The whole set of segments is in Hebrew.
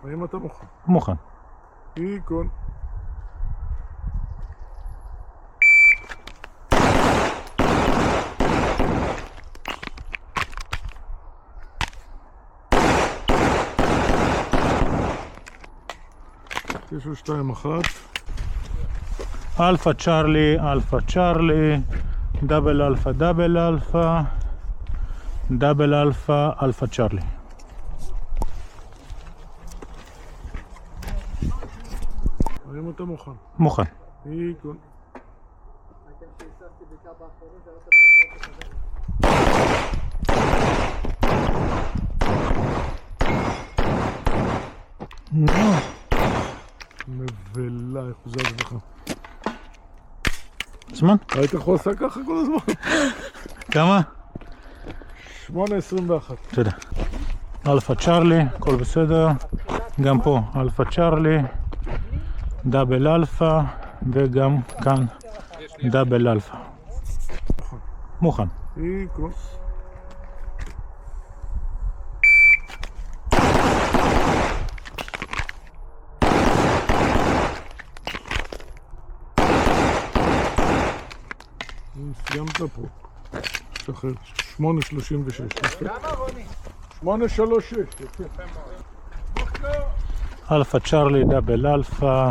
האם אתה מוכן? מוכן. איקון. תשע שתיים אחת. אלפא צ'רלי, אלפא צ'רלי, דאבל אלפא, דאבל אלפא, דאבל אלפא, אלפא צ'רלי. האם אתה מוכן? מוכן. איקון. מבלה, איך הוא זז לך. זמן? היית יכול לעשות ככה כל הזמן? כמה? 8:21. תודה. אלפא צ'רלי, הכל בסדר. גם פה אלפא צ'רלי, דאבל אלפא, וגם כאן דאבל אלפא. מוכן. איקון. סיימת פה. שחרר. 8:36. כמה רוני? 8:36. יפה. אלפא צ'רלי, דאבל אלפא,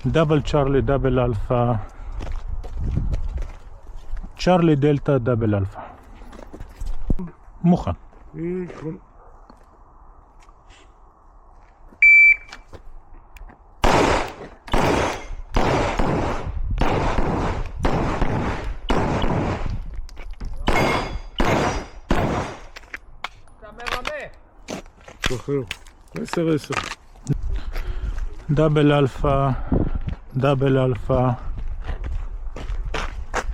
דאבל צ'רלי, דאבל אלפא, צ'רלי דלתא, דאבל אלפא. מוכן. איקון. אתה מרמה. שחרר. 10:10. דאבל אלפא, דאבל אלפא,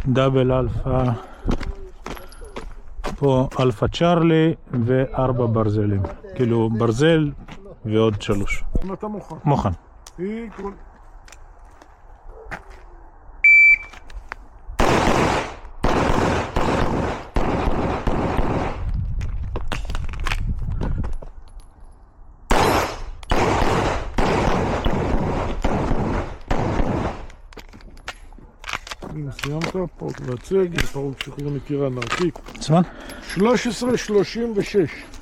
דאבל אלפא, פה אלפא צ'רלי וארבע ברזלים, כאילו ברזל ועוד 3. אם אתה מוכן. מוכן. איקון. הנה סיימת, פרוק והצג, פרוק שחרור נקירה נרתיק. זמן? 13:36.